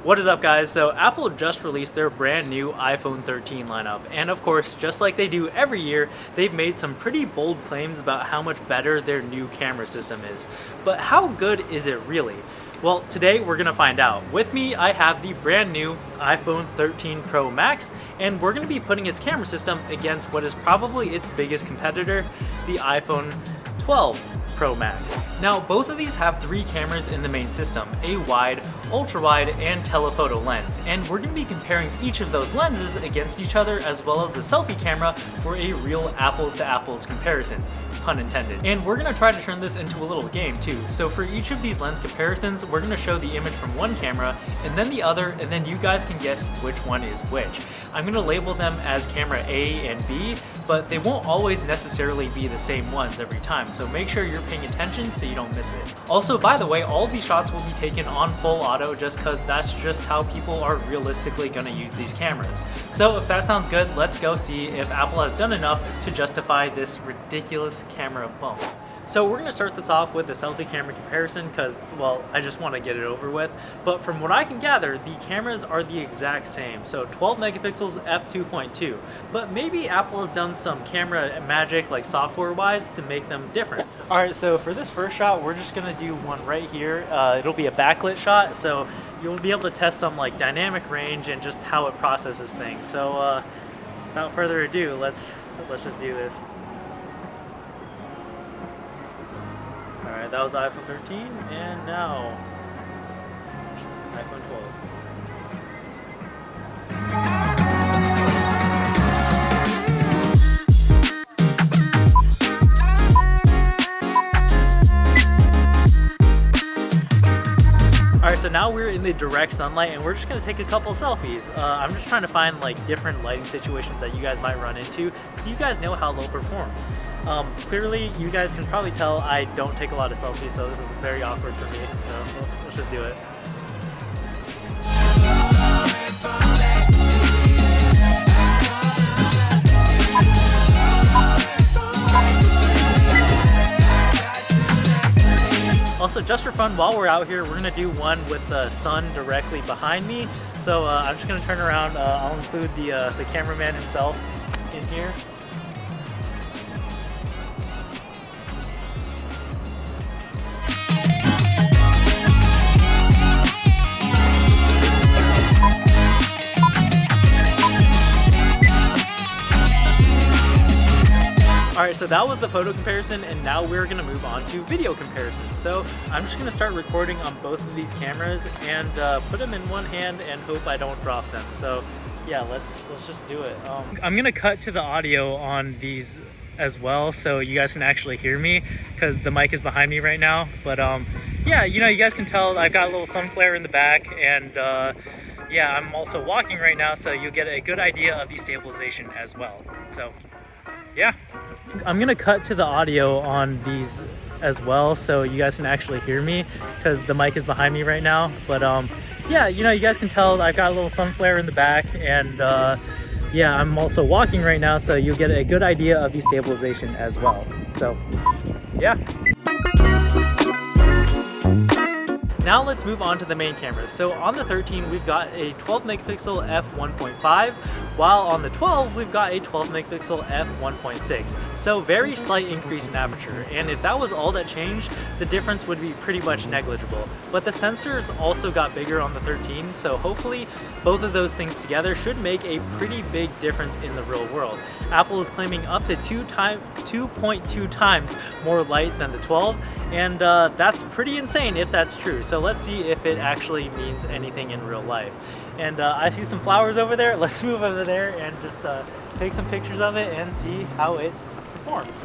What is up, guys? So Apple just released their brand new iPhone 13 lineup, and of course, just like they do every year, they've made some pretty bold claims about how much better their new camera system is. But how good is it really? Well, today we're gonna find out. With me, I have the brand new iPhone 13 Pro Max, and we're gonna be putting its camera system against what is probably its biggest competitor, the iPhone 12 Pro Max. Now, both of these have three cameras in the main system, a wide, ultra-wide, and telephoto lens, and we're going to be comparing each of those lenses against each other as well as the selfie camera for a real apples-to-apples comparison, pun intended. And we're going to try to turn this into a little game too. So for each of these lens comparisons, we're going to show the image from one camera and then the other, and then you guys can guess which one is which. I'm going to label them as camera A and B, but they won't always necessarily be the same ones every time, so make sure you're paying attention so you don't miss it. Also, by the way, all of these shots will be taken on full auto just because that's just how people are realistically going to use these cameras. So if that sounds good, let's go see if Apple has done enough to justify this ridiculous camera bump. So we're going to start this off with the selfie camera comparison because, well, I just want to get it over with. But from what I can gather, the cameras are the exact same. So 12 megapixels f2.2. But maybe Apple has done some camera magic, like software-wise, to make them different. Alright, so for this first shot, we're just going to do one right here. It'll be a backlit shot, so you'll be able to test some like dynamic range and just how it processes things. So without further ado, let's just do this. Alright, that was iPhone 13, and now iPhone 12. Alright, so now we're in the direct sunlight and we're just going to take a couple selfies. I'm just trying to find like different lighting situations that you guys might run into so you guys know how they'll perform. Clearly, you guys can probably tell I don't take a lot of selfies, so this is very awkward for me, so let's just do it. Also, just for fun, while we're out here, we're going to do one with the sun directly behind me. So I'm just going to turn around. I'll include the cameraman himself in here. Alright, so that was the photo comparison, and now we're going to move on to video comparison. So I'm just going to start recording on both of these cameras and put them in one hand and hope I don't drop them. So yeah, let's just do it. I'm going to cut to the audio on these as well so you guys can actually hear me because the mic is behind me right now. But yeah, you know, you guys can tell I've got a little sun flare in the back, and yeah, I'm also walking right now, so you'll get a good idea of the stabilization as well. So yeah. I'm gonna cut to the audio on these as well so you guys can actually hear me because the mic is behind me right now. But yeah, you know, you guys can tell I've got a little sun flare in the back, and yeah, I'm also walking right now, so you'll get a good idea of the stabilization as well. So yeah. Now let's move on to the main cameras. So on the 13, we've got a 12 megapixel f1.5, while on the 12, we've got a 12 megapixel f1.6. So very slight increase in aperture. And if that was all that changed, the difference would be pretty much negligible. But the sensors also got bigger on the 13, so hopefully both of those things together should make a pretty big difference in the real world. Apple is claiming up to 2.2 times more light than the 12, and that's pretty insane if that's true. So let's see if it actually means anything in real life. And I see some flowers over there. Let's move over there and just take some pictures of it and see how it performs.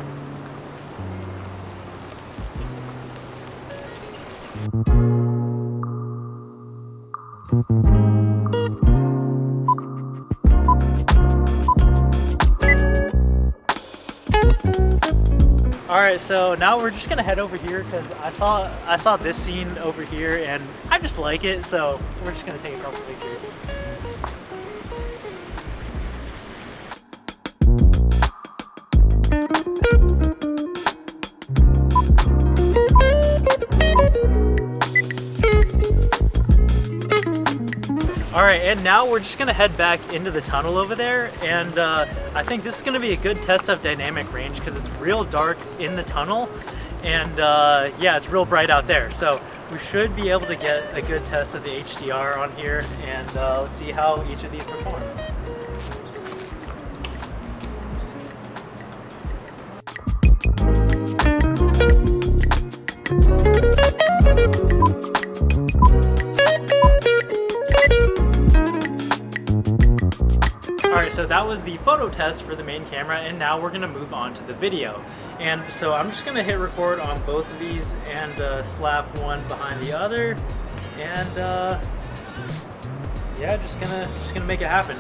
Alright, so now we're just gonna head over here because I saw this scene over here and I just like it, so we're just gonna take a couple pictures. Alright, and now we're just going to head back into the tunnel over there, and I think this is going to be a good test of dynamic range because it's real dark in the tunnel, and yeah, it's real bright out there. So we should be able to get a good test of the HDR on here, and let's see how each of these perform. Alright, so that was the photo test for the main camera, and now we're going to move on to the video. And so I'm just going to hit record on both of these and slap one behind the other, and yeah, just gonna make it happen.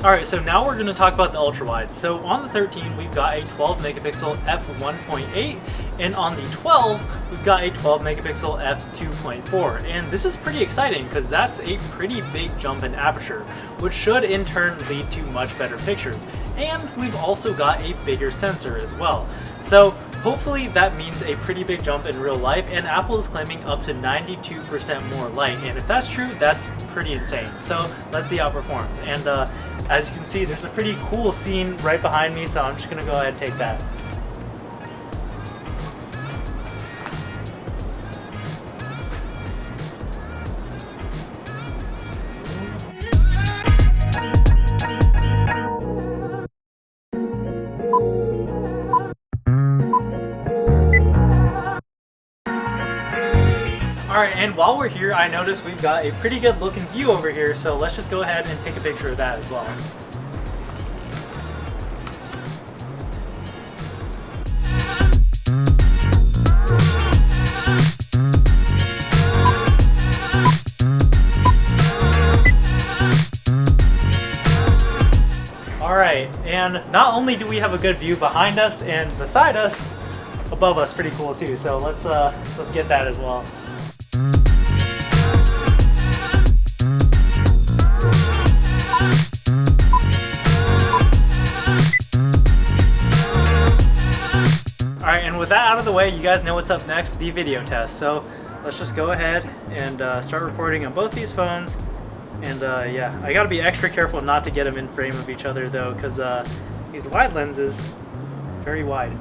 Alright, so now we're going to talk about the ultrawide. So on the 13, we've got a 12 megapixel f1.8, and on the 12, we've got a 12 megapixel f2.4. And this is pretty exciting because that's a pretty big jump in aperture, which should in turn lead to much better pictures. And we've also got a bigger sensor as well. So hopefully that means a pretty big jump in real life, and Apple is claiming up to 92% more light. And if that's true, that's pretty insane. So let's see how it performs. And as you can see, there's a pretty cool scene right behind me, so I'm just going to go ahead and take that. Alright, and while we're here, I noticed we've got a pretty good looking view over here, so let's just go ahead and take a picture of that as well. Alright, and not only do we have a good view behind us and beside us, above us pretty cool too, so let's get that as well. Alright, and with that out of the way, you guys know what's up next, the video test. So let's just go ahead and start recording on both these phones. And yeah, I gotta be extra careful not to get them in frame of each other though, because these wide lenses, very wide.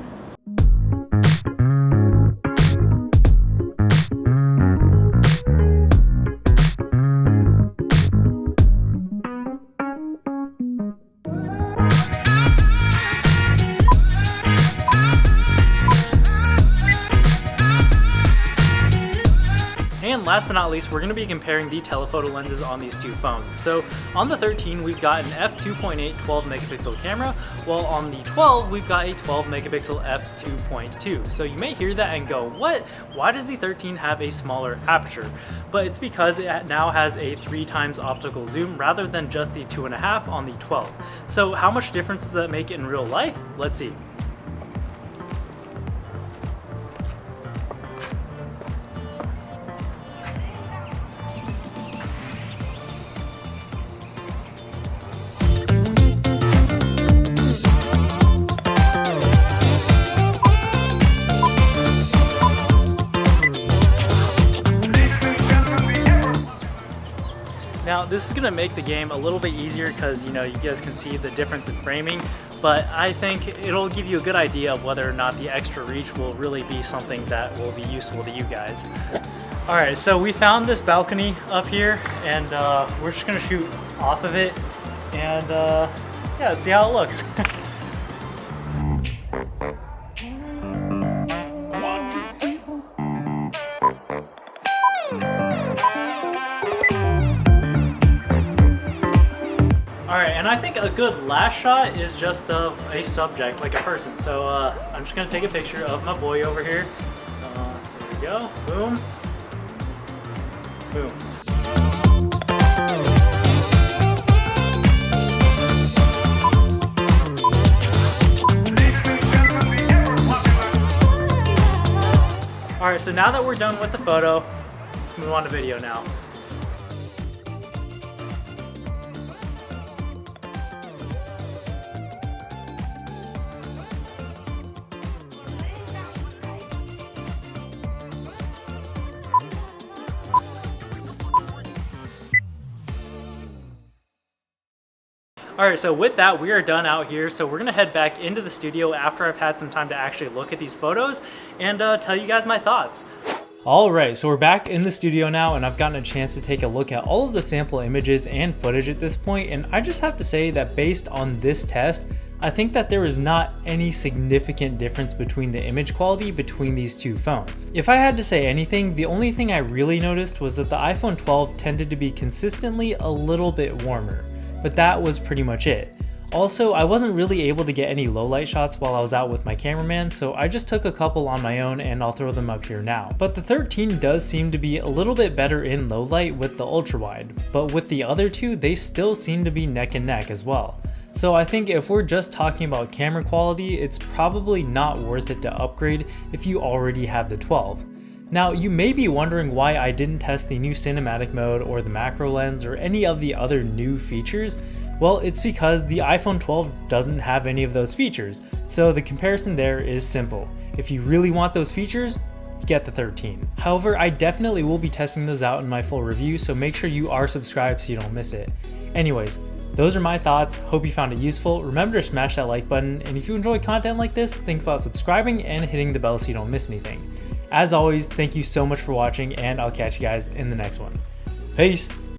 And last but not least, we're going to be comparing the telephoto lenses on these two phones. So on the 13, we've got an f2.8 12 megapixel camera, while on the 12, we've got a 12 megapixel f2.2. So you may hear that and go, what? Why does the 13 have a smaller aperture? But it's because it now has a 3 times optical zoom rather than just the 2.5 on the 12. So how much difference does that make in real life? Let's see. Now this is going to make the game a little bit easier because, you know, you guys can see the difference in framing, but I think it'll give you a good idea of whether or not the extra reach will really be something that will be useful to you guys. Alright, so we found this balcony up here, and we're just going to shoot off of it, and yeah, let's see how it looks. Alright, and I think a good last shot is just of a subject, like a person. So I'm just going to take a picture of my boy over here. There we go. Boom. Boom. Alright, so now that we're done with the photo, let's move on to video now. Alright, so with that, we are done out here, so we're going to head back into the studio after I've had some time to actually look at these photos and tell you guys my thoughts. Alright, so we're back in the studio now, and I've gotten a chance to take a look at all of the sample images and footage at this point, and I just have to say that based on this test, I think that there is not any significant difference between the image quality between these two phones. If I had to say anything, the only thing I really noticed was that the iPhone 12 tended to be consistently a little bit warmer. But that was pretty much it. Also, I wasn't really able to get any low light shots while I was out with my cameraman, so I just took a couple on my own and I'll throw them up here now. But the 13 does seem to be a little bit better in low light with the ultra wide, but with the other two, they still seem to be neck and neck as well. So I think if we're just talking about camera quality, it's probably not worth it to upgrade if you already have the 12. Now, you may be wondering why I didn't test the new cinematic mode or the macro lens or any of the other new features. Well, it's because the iPhone 12 doesn't have any of those features, so the comparison there is simple. If you really want those features, get the 13. However, I definitely will be testing those out in my full review, so make sure you are subscribed so you don't miss it. Anyways, those are my thoughts. Hope you found it useful. Remember to smash that like button, and if you enjoy content like this, think about subscribing and hitting the bell so you don't miss anything. As always, thank you so much for watching, and I'll catch you guys in the next one. Peace!